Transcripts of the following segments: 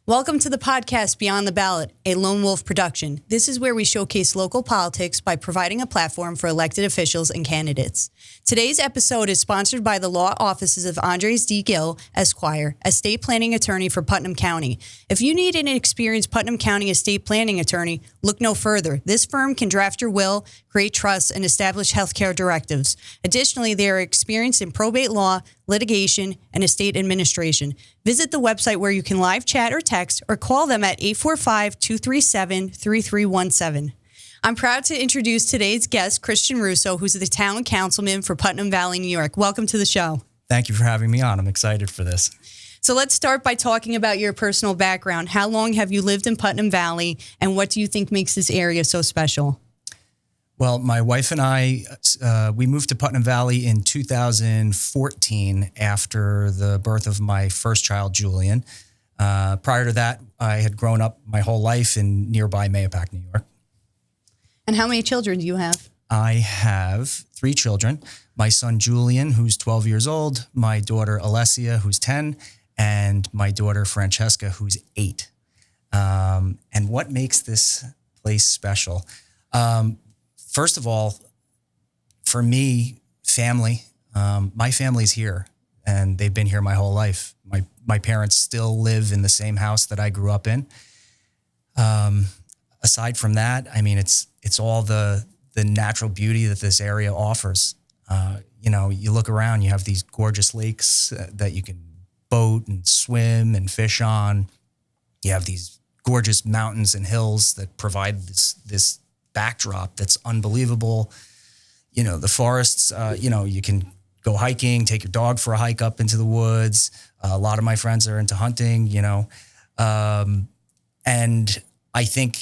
Welcome to the podcast Beyond the Ballot, a Lone Wolf production. This is where we showcase local politics by providing a platform for elected officials and candidates. Today's episode is sponsored by the law offices of Andres D. Gill, Esquire, estate planning attorney for Putnam County. If you need an experienced Putnam County estate planning attorney, look no further. This firm can draft your will, create trusts, and establish healthcare directives. Additionally, they are experienced in probate law, litigation, and estate administration. Visit the website where you can live chat or text or call them at 845-237-3317. I'm proud to introduce today's guest, Christian Russo, who's the Town Councilman for Putnam Valley, New York. Welcome to the show. Thank you for having me on. I'm excited for this. So let's start by talking about your personal background. How long have you lived in Putnam Valley, and what do you think makes this area so special? Well, my wife and I, we moved to Putnam Valley in 2014 after the birth of my first child, Julian. Prior to that, I had grown up my whole life in nearby Mahopac, New York. And how many children do you have? I have 3 children. My son, Julian, who's 12 years old, my daughter, Alessia, who's 10, and my daughter, Francesca, who's 8. And what makes this place special? First of all, for me, family, my family's here and they've been here my whole life. My parents still live in the same house that I grew up in. Aside from that, I mean, it's all the natural beauty that this area offers. You look around, you have these gorgeous lakes that you can boat and swim and fish on. You have these gorgeous mountains and hills that provide this backdrop that's unbelievable. The forests, you can go hiking, take your dog for a hike up into the woods. A lot of my friends are into hunting, and I think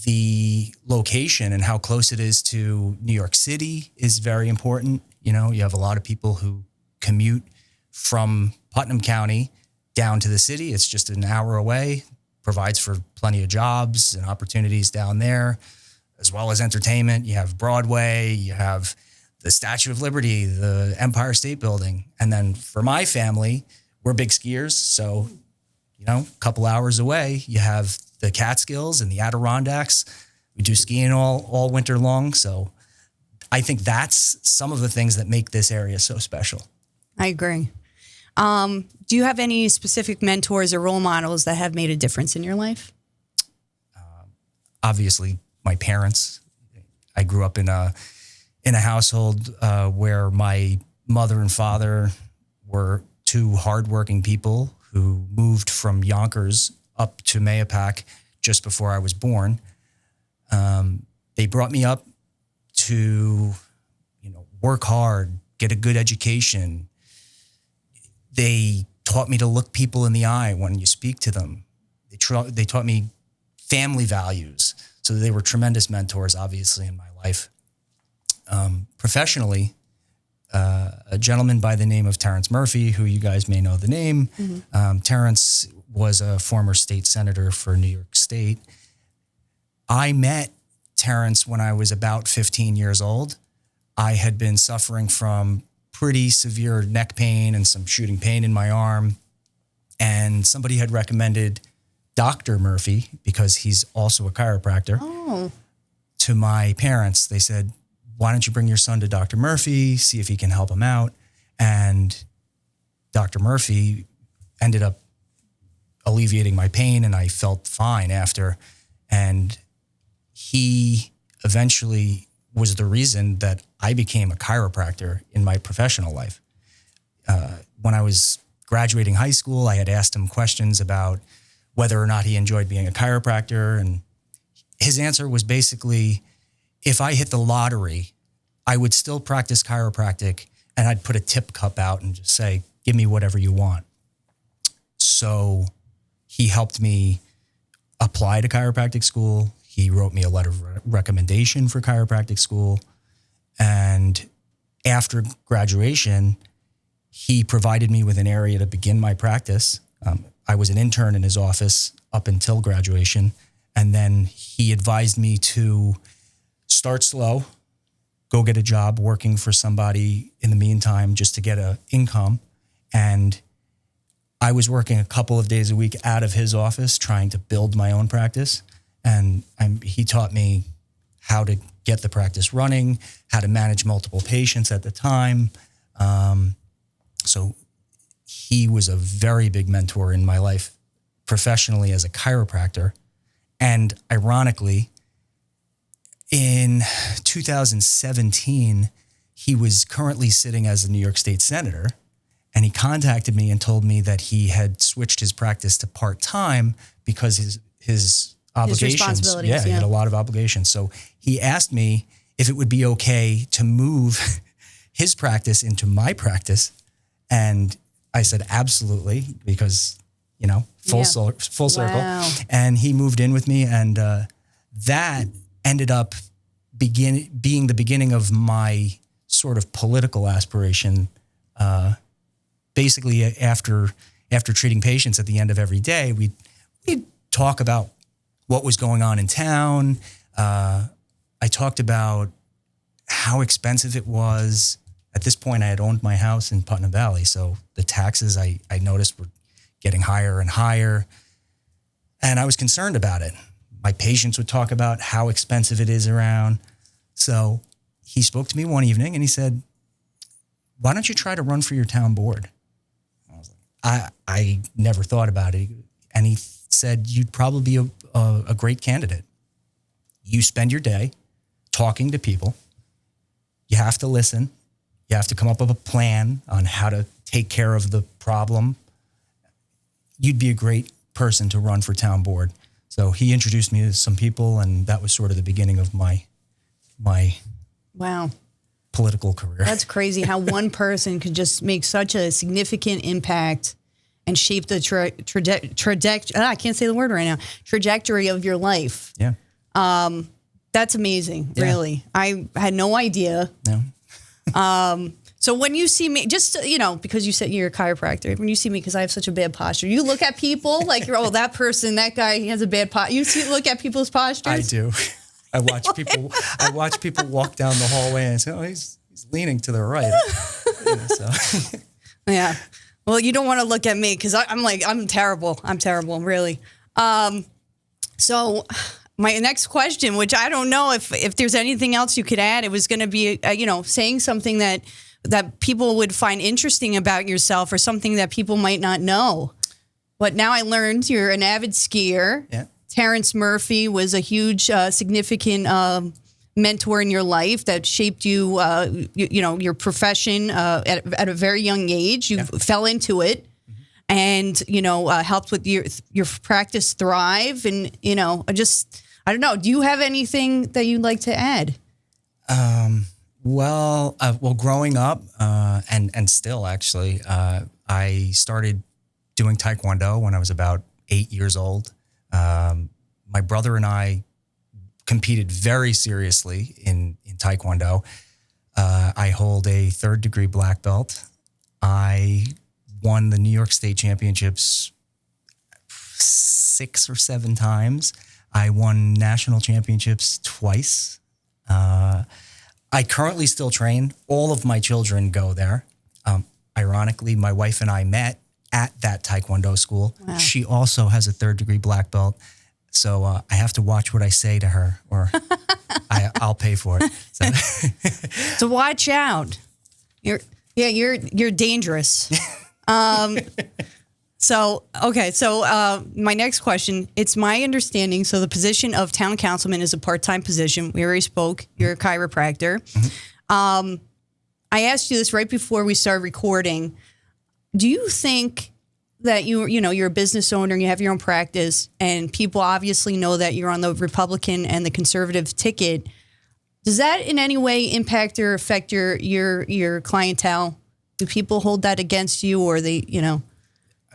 the location and how close it is to New York City is very important. You have a lot of people who commute from Putnam County down to the city. It's just an hour away, provides for plenty of jobs and opportunities down there, as well as entertainment. You have Broadway, you have the Statue of Liberty, the Empire State Building. And then for my family, we're big skiers. So, a couple hours away, you have the Catskills and the Adirondacks. We do skiing all winter long. So I think that's some of the things that make this area so special. I agree. Do you have any specific mentors or role models that have made a difference in your life? Obviously, my parents. I grew up in a household where my mother and father were 2 hardworking people who moved from Yonkers up to Mahopac just before I was born. They brought me up to, work hard, get a good education. They taught me to look people in the eye when you speak to them. They taught me family values. So they were tremendous mentors, obviously, in my life. Professionally, a gentleman by the name of Terrence Murphy, who you guys may know the name. Mm-hmm. Terrence was a former state senator for New York State. I met Terrence when I was about 15 years old. I had been suffering from pretty severe neck pain and some shooting pain in my arm. And somebody had recommended Dr. Murphy, because he's also a chiropractor, to my parents. They said, why don't you bring your son to Dr. Murphy, see if he can help him out? And Dr. Murphy ended up alleviating my pain, and I felt fine after. And he eventually was the reason that I became a chiropractor in my professional life. When I was graduating high school, I had asked him questions about whether or not he enjoyed being a chiropractor. And his answer was basically, if I hit the lottery, I would still practice chiropractic, and I'd put a tip cup out and just say, give me whatever you want. So he helped me apply to chiropractic school. He wrote me a letter of recommendation for chiropractic school. And after graduation, he provided me with an area to begin my practice. I was an intern in his office up until graduation. And then he advised me to start slow, go get a job working for somebody in the meantime, just to get an income. And I was working a couple of days a week out of his office trying to build my own practice. And he taught me how to get the practice running, how to manage multiple patients at the time. So he was a very big mentor in my life professionally as a chiropractor. And ironically, in 2017, he was currently sitting as a New York State Senator, and he contacted me and told me that he had switched his practice to part-time because his obligations. His responsibilities, he had a lot of obligations. So he asked me if it would be okay to move his practice into my practice. And I said, absolutely, because, full circle. Wow. And he moved in with me, and that ended up being the beginning of my sort of political aspiration. Basically, after treating patients at the end of every day, we'd talk about what was going on in town. I talked about how expensive it was. At this point, I had owned my house in Putnam Valley, so the taxes I noticed were getting higher and higher, and I was concerned about it. My patients would talk about how expensive it is around. So he spoke to me one evening and he said, why don't you try to run for your town board? I was like, I never thought about it. And he said, you'd probably be a great candidate. You spend your day talking to people. You have to listen. You have to come up with a plan on how to take care of the problem. You'd be a great person to run for town board. So he introduced me to some people, and that was sort of the beginning of my wow political career. That's crazy how one person could just make such a significant impact and shape the trajectory. I can't say the word right now. Trajectory of your life. Yeah. That's amazing. Yeah. Really. I had no idea. No. So when you see me, just, because you said you're a chiropractor, when you see me, because I have such a bad posture, you look at people like, that person, that guy, he has a bad posture. You look at people's postures? I do. I watch people walk down the hallway and say, oh, he's leaning to the right. So. Yeah. Well, you don't want to look at me because I'm terrible. I'm terrible, really. So my next question, which I don't know if there's anything else you could add, it was going to be, saying something that people would find interesting about yourself or something that people might not know. But now I learned you're an avid skier. Yeah. Terrence Murphy was a huge, significant mentor in your life that shaped you, your profession at a very young age. You fell into it and, helped with your practice thrive. And, I don't know. Do you have anything that you'd like to add? Well, growing up, and still actually, I started doing Taekwondo when I was about 8 years old. My brother and I competed very seriously in Taekwondo. I hold a 3rd degree black belt. I won the New York State Championships 6 or 7 times. I won national championships twice. I currently still train. All of my children go there. Ironically, my wife and I met at that Taekwondo school. Wow. She also has a 3rd degree black belt. So I have to watch what I say to her, or I'll pay for it. So watch out. You're dangerous. So my next question, it's my understanding, so the position of town councilman is a part-time position. We already spoke. You're a chiropractor. Mm-hmm. I asked you this right before we started recording. Do you think that you're a business owner and you have your own practice, and people obviously know that you're on the Republican and the conservative ticket? Does that in any way impact or affect your clientele? Do people hold that against you, or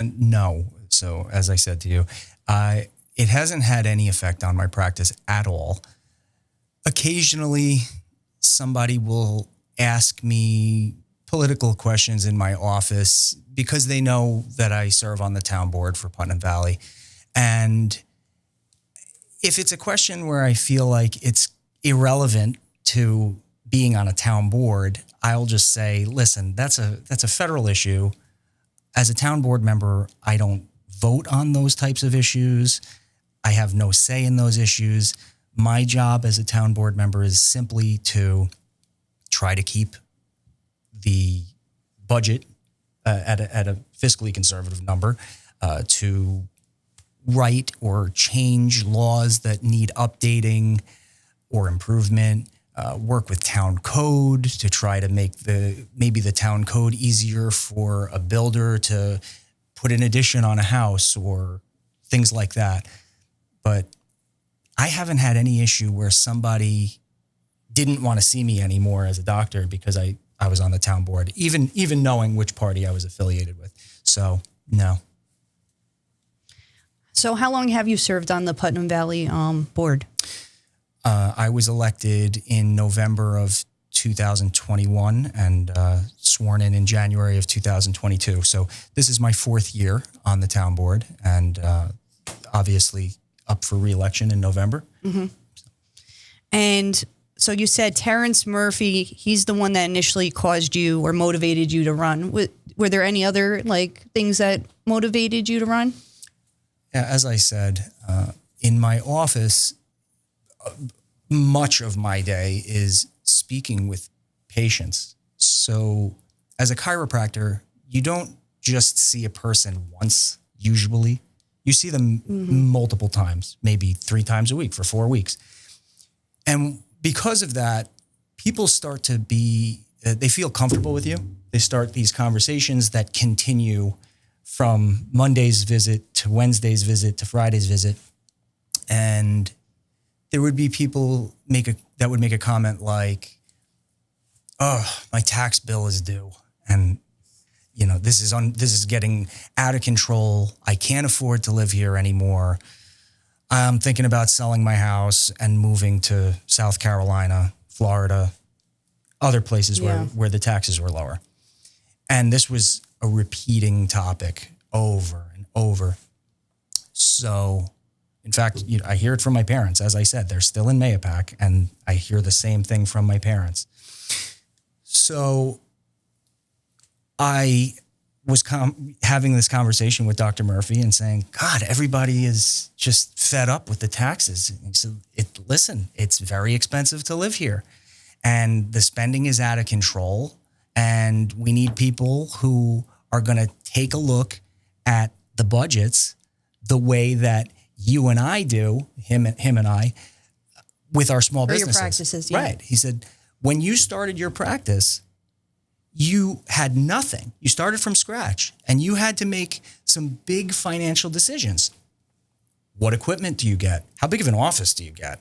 No. So as I said to you, it hasn't had any effect on my practice at all. Occasionally, somebody will ask me political questions in my office because they know that I serve on the town board for Putnam Valley. And if it's a question where I feel like it's irrelevant to being on a town board, I'll just say, listen, that's a federal issue. as a town board member, I don't vote on those types of issues. I have no say in those issues. My job as a town board member is simply to try to keep the budget at a fiscally conservative number, to write or change laws that need updating or improvement, work with town code to try to make maybe the town code easier for a builder to put an addition on a house or things like that. But I haven't had any issue where somebody didn't want to see me anymore as a doctor because I was on the town board, even knowing which party I was affiliated with. So, no. So how long have you served on the Putnam Valley board? I was elected in November of 2021 and sworn in January of 2022. So this is my 4th year on the town board, and obviously up for re-election in November. Mm-hmm. And so you said Terrence Murphy, he's the one that initially caused you or motivated you to run. Were there any other things that motivated you to run? Yeah, as I said, in my office, much of my day is speaking with patients. So as a chiropractor, you don't just see a person once, usually. You see them multiple times, maybe 3 times a week for 4 weeks. And because of that, people start to they feel comfortable with you. They start these conversations that continue from Monday's visit to Wednesday's visit to Friday's visit. And there would be people that would make a comment like, "Oh, my tax bill is due. And this is getting out of control. I can't afford to live here anymore. I'm thinking about selling my house and moving to South Carolina, Florida, other places where the taxes were lower." And this was a repeating topic over and over. So, in fact, I hear it from my parents. As I said, they're still in Mahopac, and I hear the same thing from my parents. So I was having this conversation with Dr. Murphy and saying, "God, everybody is just fed up with the taxes." And he said, "Listen, it's very expensive to live here, and the spending is out of control, and we need people who are going to take a look at the budgets the way that you and I do, him and I, with our small businesses." Your practices, yeah. Right. He said, "When you started your practice, you had nothing. You started from scratch, and you had to make some big financial decisions. What equipment do you get? How big of an office do you get?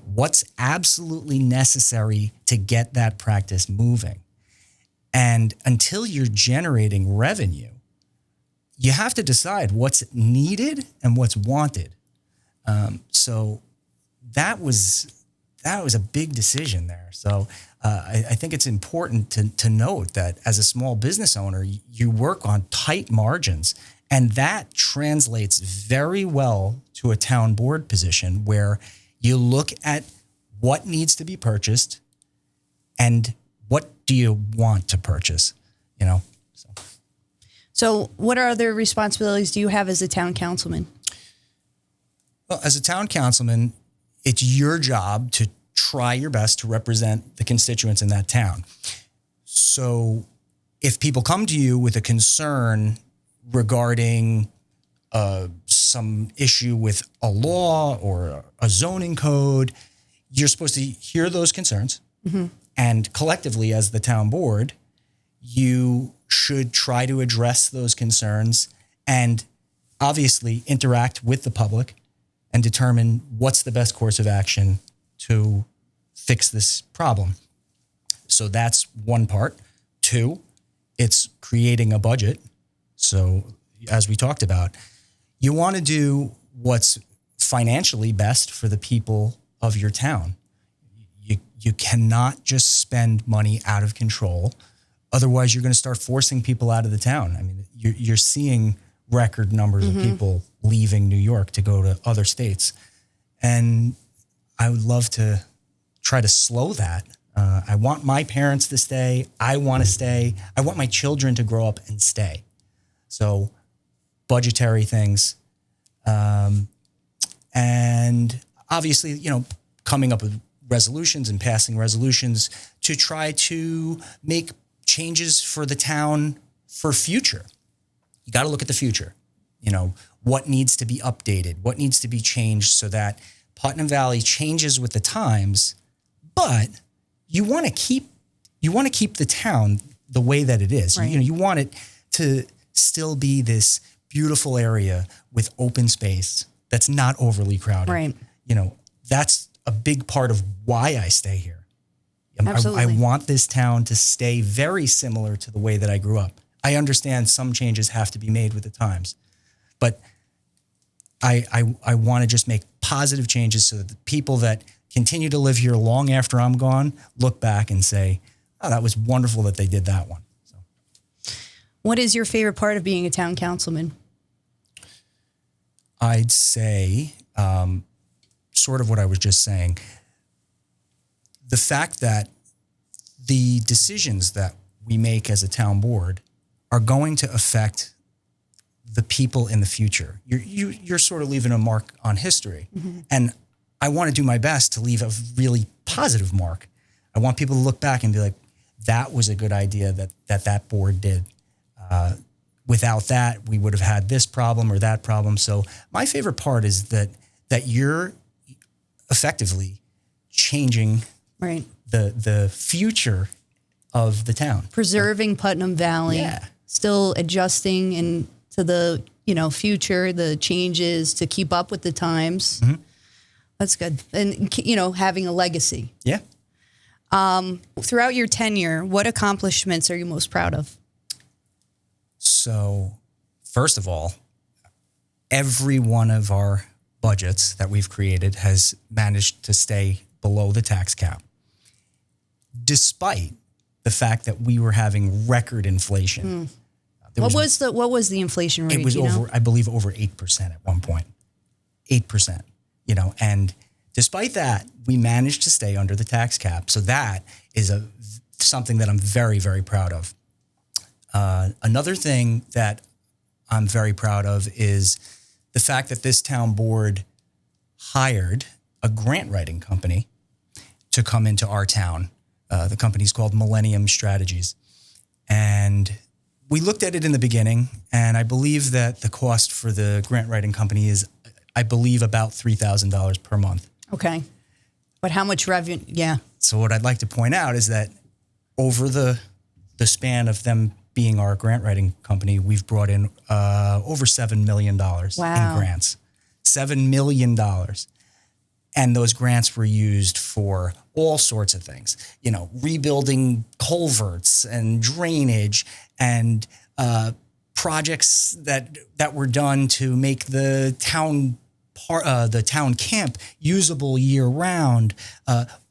What's absolutely necessary to get that practice moving? And until you're generating revenue, you have to decide what's needed and what's wanted." So that was a big decision there. So I think it's important to note that as a small business owner, you work on tight margins, and that translates very well to a town board position where you look at what needs to be purchased and what do you want to purchase, So what other responsibilities do you have as a town councilman? Well, as a town councilman, it's your job to try your best to represent the constituents in that town. So if people come to you with a concern regarding some issue with a law or a zoning code, you're supposed to hear those concerns. Mm-hmm. And collectively, as the town board, you should try to address those concerns and obviously interact with the public and determine what's the best course of action to fix this problem. So that's one part. 2, it's creating a budget. So as we talked about, you want to do what's financially best for the people of your town. You cannot just spend money out of control. Otherwise, you're going to start forcing people out of the town. I mean, you're seeing record numbers of people leaving New York to go to other states. And I would love to try to slow that. I want my parents to stay. I want to stay. I want my children to grow up and stay. So budgetary things, and obviously, coming up with resolutions and passing resolutions to try to make changes for the town for future. You got to look at the future. What needs to be updated, what needs to be changed so that Putnam Valley changes with the times, but you want to keep the town the way that it is. Right. You want it to still be this beautiful area with open space that's not overly crowded. Right. That's a big part of why I stay here. Absolutely. I want this town to stay very similar to the way that I grew up. I understand some changes have to be made with the times, but I want to just make positive changes so that the people that continue to live here long after I'm gone look back and say, oh, that was wonderful that they did that one. So, what is your favorite part of being a town councilman? I'd say sort of what I was just saying. The fact that the decisions that we make as a town board are going to affect the people in the future. You're sort of leaving a mark on history. Mm-hmm. And I want to do my best to leave a really positive mark. I want people to look back and be like, that was a good idea that board did. Without that, we would have had this problem or that problem. So my favorite part is that you're effectively changing right. the future of the town. Preserving Putnam Valley. Yeah. Still adjusting into the, future, the changes to keep up with the times. Mm-hmm. That's good. And, having a legacy. Yeah. Throughout your tenure, what accomplishments are you most proud of? So, first of all, every one of our budgets that we've created has managed to stay below the tax cap, despite the fact that we were having record inflation. What was the inflation rate? It was I believe over 8% at one point. 8%, and despite that, we managed to stay under the tax cap. So that is something that I'm very, very proud of. Another thing that I'm very proud of is the fact that this town board hired a grant writing company to come into our town. The company's called Millennium Strategies. And we looked at it in the beginning, and I believe that the cost for the grant writing company is, I believe, about $3,000 per month. Okay. But how much revenue? Yeah. So what I'd like to point out is that over the span of them being our grant writing company, we've brought in over $7 million in grants. $7 million. And those grants were used for all sorts of things, rebuilding culverts and drainage and projects that were done to make the town camp usable year round,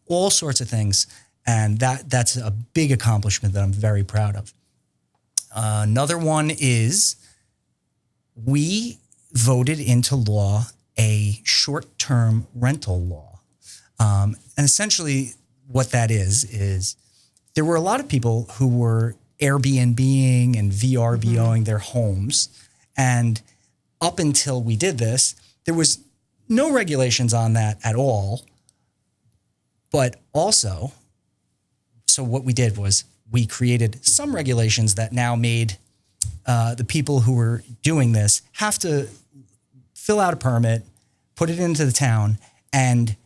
all sorts of things. And that's a big accomplishment that I'm very proud of. Another one is we voted into law a short-term rental law. And essentially what that is there were a lot of people who were Airbnb-ing and VRBOing their homes. And up until we did this, there was no regulations on that at all. But also, so what we did was we created some regulations that now made the people who were doing this have to fill out a permit, put it into the town, and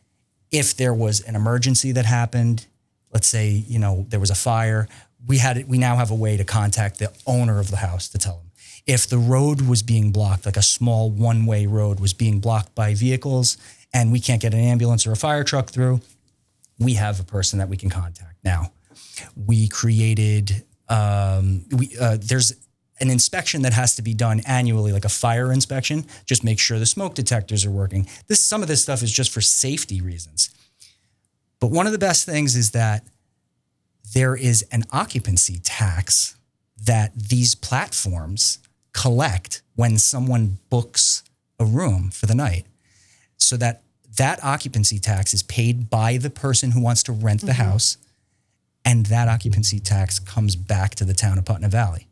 if there was an emergency that happened, let's say, there was a fire, we now have a way to contact the owner of the house to tell them. If the road was being blocked, like a small one-way road was being blocked by vehicles, and we can't get an ambulance or a fire truck through, we have a person that we can contact now. We created, there's an inspection that has to be done annually, like a fire inspection. Just make sure the smoke detectors are working. Some of this stuff is just for safety reasons. But one of the best things is that there is an occupancy tax that these platforms collect when someone books a room for the night. So that occupancy tax is paid by the person who wants to rent the house, and that occupancy tax comes back to the town of Putnam Valley.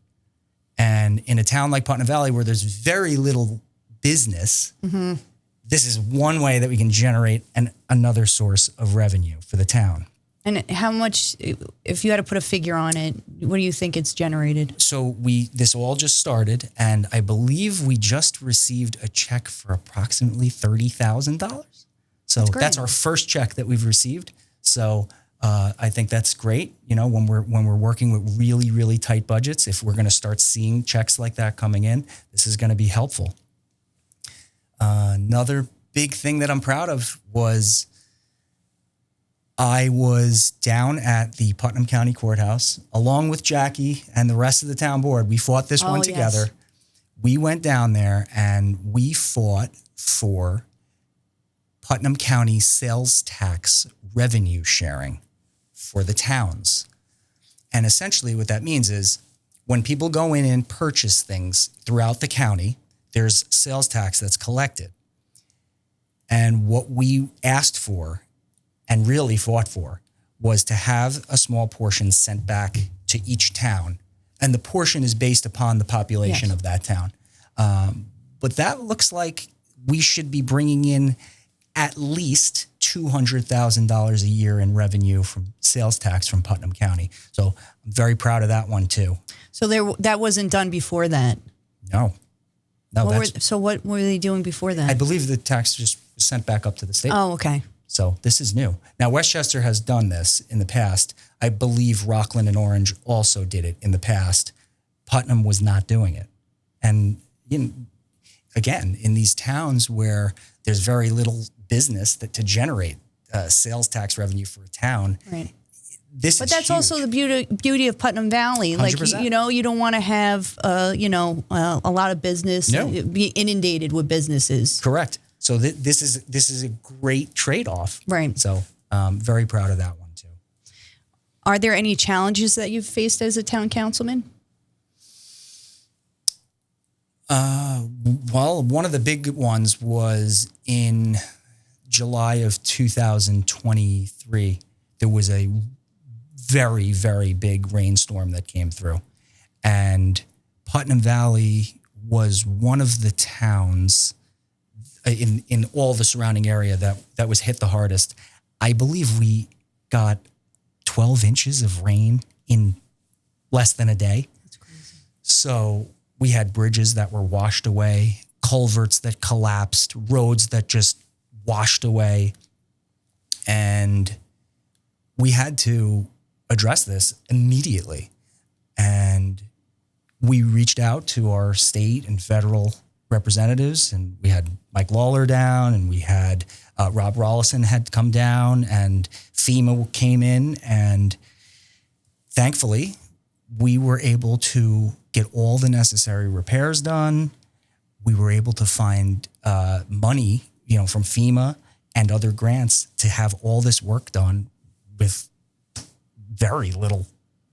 And in a town like Putnam Valley where there's very little business, this is one way that we can generate another source of revenue for the town. And how much, if you had to put a figure on it, what do you think it's generated? So this all just started, and I believe we just received a check for approximately $30,000. So that's our first check that we've received. So I think that's great. You know, when we're working with really, really tight budgets, if we're going to start seeing checks like that coming in, this is going to be helpful. Another big thing that I'm proud of was I was down at the Putnam County Courthouse along with Jackie and the rest of the town board. We fought this one together. Yes. We went down there and we fought for Putnam County sales tax revenue sharing for the towns. And essentially what that means is when people go in and purchase things throughout the county, there's sales tax that's collected. And what we asked for and really fought for was to have a small portion sent back to each town. And the portion is based upon the population of that town. But that looks like we should be bringing in at least $200,000 a year in revenue from sales tax from Putnam County. So I'm very proud of that one too. So that wasn't done before that? No. So what were they doing before that? I believe the tax just was sent back up to the state. Oh, okay. So this is new. Now, Westchester has done this in the past. I believe Rockland and Orange also did it in the past. Putnam was not doing it. And again, in these towns where there's very little business to generate sales tax revenue for a town, right. But that's huge. Also the beauty of Putnam Valley. 100%. Like, you don't want to have, a lot of business, be inundated with businesses. Correct. So this is a great trade-off. Right. So very proud of that one too. Are there any challenges that you've faced as a town councilman? Well, one of the big ones was in July of 2023. There was a very, very big rainstorm that came through. And Putnam Valley was one of the towns in all the surrounding area that was hit the hardest. I believe we got 12 inches of rain in less than a day. That's crazy. So we had bridges that were washed away, culverts that collapsed, roads that just washed away. And we had to address this immediately. And we reached out to our state and federal representatives, and we had Mike Lawler down, and we had Rob Rollison had come down, and FEMA came in, and thankfully we were able to get all the necessary repairs done. We were able to find money, from FEMA and other grants to have all this work done with very little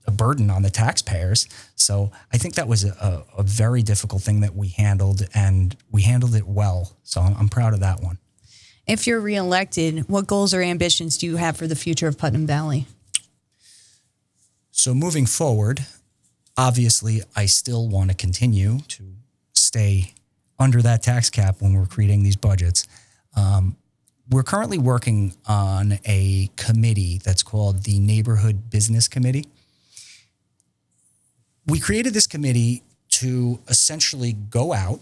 a burden on the taxpayers. So I think that was a very difficult thing that we handled, and we handled it well. So I'm proud of that one. If you're reelected, what goals or ambitions do you have for the future of Putnam Valley? So moving forward, obviously, I still want to continue to stay under that tax cap when we're creating these budgets. We're currently working on a committee that's called the Neighborhood Business Committee. We created this committee to essentially go out,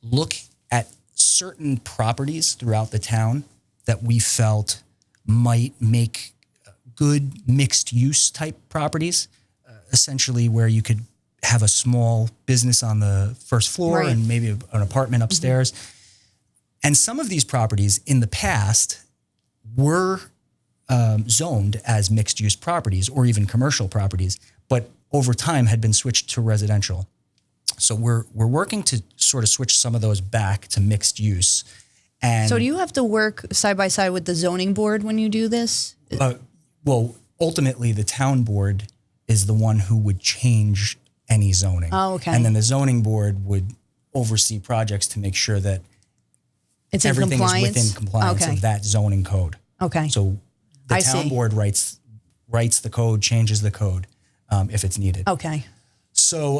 look at certain properties throughout the town that we felt might make good mixed use type properties, essentially where you could have a small business on the first floor and maybe an apartment upstairs. Mm-hmm. And some of these properties in the past were zoned as mixed use properties or even commercial properties, but over time had been switched to residential. So we're working to sort of switch some of those back to mixed use. And so do you have to work side by side with the zoning board when you do this? Well, ultimately the town board is the one who would change any zoning. Oh, okay. And then the zoning board would oversee projects to make sure that it's everything is within compliance of that zoning code. Okay. So the town board writes the code, changes the code if it's needed. Okay. So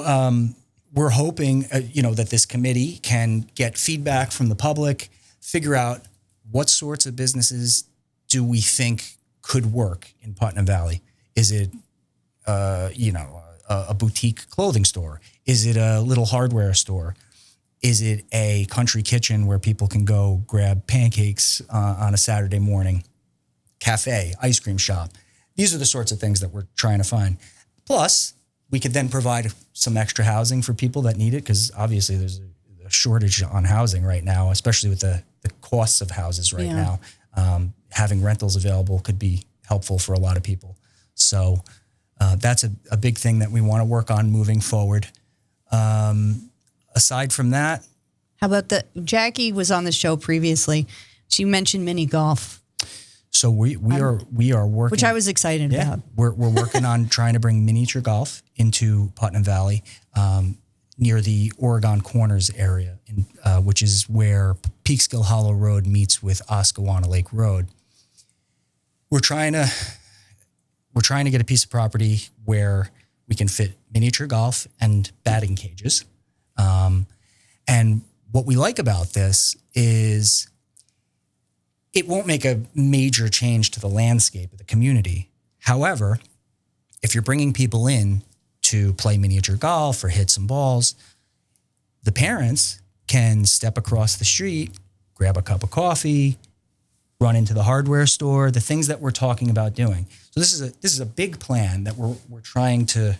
we're hoping, that this committee can get feedback from the public, figure out what sorts of businesses do we think could work in Putnam Valley. Is it, a boutique clothing store? Is it a little hardware store? Is it a country kitchen where people can go grab pancakes on a Saturday morning? Cafe, ice cream shop. These are the sorts of things that we're trying to find. Plus, we could then provide some extra housing for people that need it, because obviously there's a shortage on housing right now, especially with the costs of houses right now. Having rentals available could be helpful for a lot of people. So that's a big thing that we want to work on moving forward. Aside from that. How about Jackie was on the show previously. She mentioned mini golf. So we are working, which I was excited about. We're working on trying to bring miniature golf into Putnam Valley, near the Oregon Corners area, which is where Peekskill Hollow Road meets with Oscawana Lake Road. We're trying to get a piece of property where we can fit miniature golf and batting cages. And what we like about this is it won't make a major change to the landscape of the community. However, if you're bringing people in to play miniature golf or hit some balls, the parents can step across the street, grab a cup of coffee, run into the hardware store, the things that we're talking about doing. So this is a big plan that we're trying to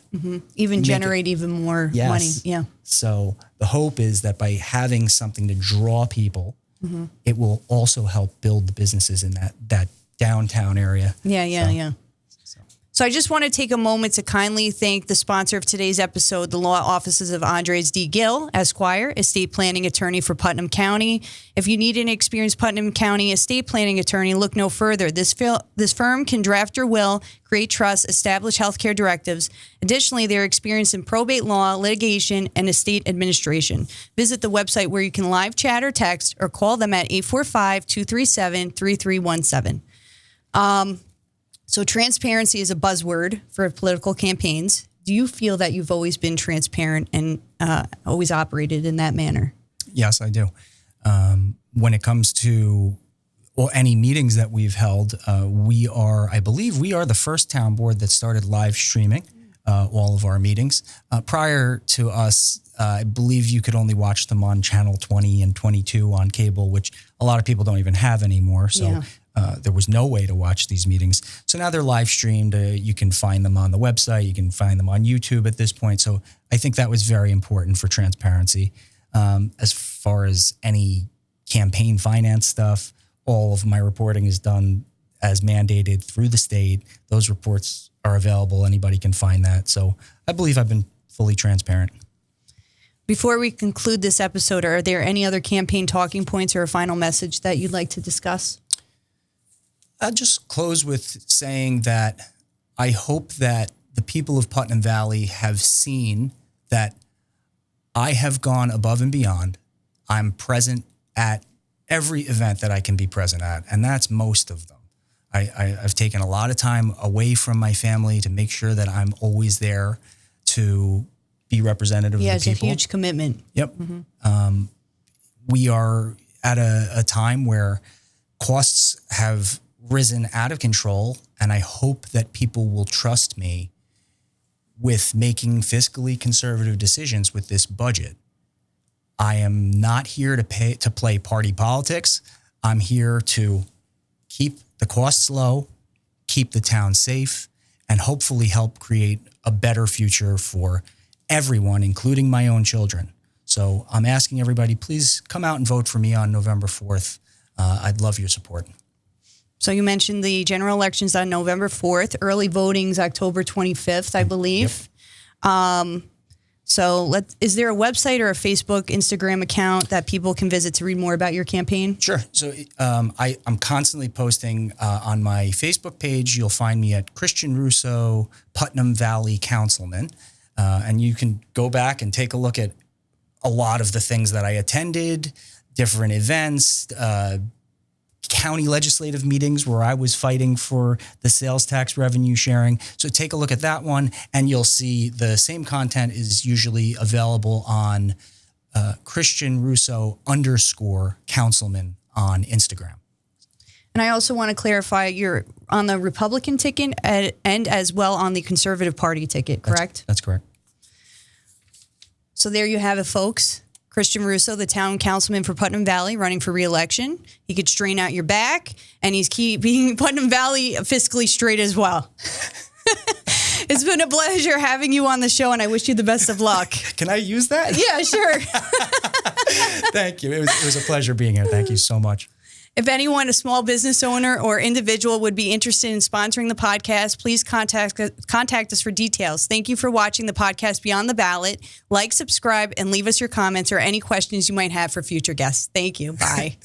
even generate even more money. Yeah. So the hope is that by having something to draw people, it will also help build the businesses in that downtown area. Yeah. So I just want to take a moment to kindly thank the sponsor of today's episode, the law offices of Andres D. Gill, Esquire, estate planning attorney for Putnam County. If you need an experienced Putnam County estate planning attorney, look no further. This firm can draft your will, create trusts, establish healthcare directives. Additionally, they're experienced in probate law, litigation, and estate administration. Visit the website where you can live chat or text, or call them at 845-237-3317. So transparency is a buzzword for political campaigns. Do you feel that you've always been transparent and always operated in that manner? Yes, I do. When it comes to any meetings that we've held, I believe we are the first town board that started live streaming all of our meetings. Prior to us, I believe you could only watch them on channel 20 and 22 on cable, which a lot of people don't even have anymore. So there was no way to watch these meetings. So now they're live streamed. You can find them on the website. You can find them on YouTube at this point. So I think that was very important for transparency. As far as any campaign finance stuff, all of my reporting is done as mandated through the state. Those reports are available. Anybody can find that. So I believe I've been fully transparent. Before we conclude this episode, are there any other campaign talking points or a final message that you'd like to discuss? I'll just close with saying that I hope that the people of Putnam Valley have seen that I have gone above and beyond. I'm present at every event that I can be present at, and that's most of them. I've taken a lot of time away from my family to make sure that I'm always there to be representative of the people. Yeah, it's a huge commitment. Yep. We are at a time where costs have risen out of control, and I hope that people will trust me with making fiscally conservative decisions with this budget. I am not here to play party politics. I'm here to keep the costs low, keep the town safe, and hopefully help create a better future for everyone, including my own children. So I'm asking everybody, please come out and vote for me on November 4th. I'd love your support. So you mentioned the general elections on November 4th. Early voting's October 25th, I believe. Yep. Is there a website or a Facebook, Instagram account that people can visit to read more about your campaign? Sure. So I'm constantly posting on my Facebook page. You'll find me at Christian Russo, Putnam Valley Councilman. And you can go back and take a look at a lot of the things that I attended, different events, county legislative meetings where I was fighting for the sales tax revenue sharing. So take a look at that one, and you'll see the same content is usually available on Christian Russo _councilman on Instagram. And I also want to clarify, you're on the Republican ticket and as well on the Conservative Party ticket, correct? That's correct. So there you have it, folks. Christian Russo, the town councilman for Putnam Valley, running for re-election. He could straighten out your back, and he's keeping Putnam Valley fiscally straight as well. It's been a pleasure having you on the show, and I wish you the best of luck. Can I use that? Yeah, sure. Thank you. It was a pleasure being here. Thank you so much. If anyone, a small business owner or individual, would be interested in sponsoring the podcast, please contact us for details. Thank you for watching the podcast Beyond the Ballot. Like, subscribe, and leave us your comments or any questions you might have for future guests. Thank you. Bye.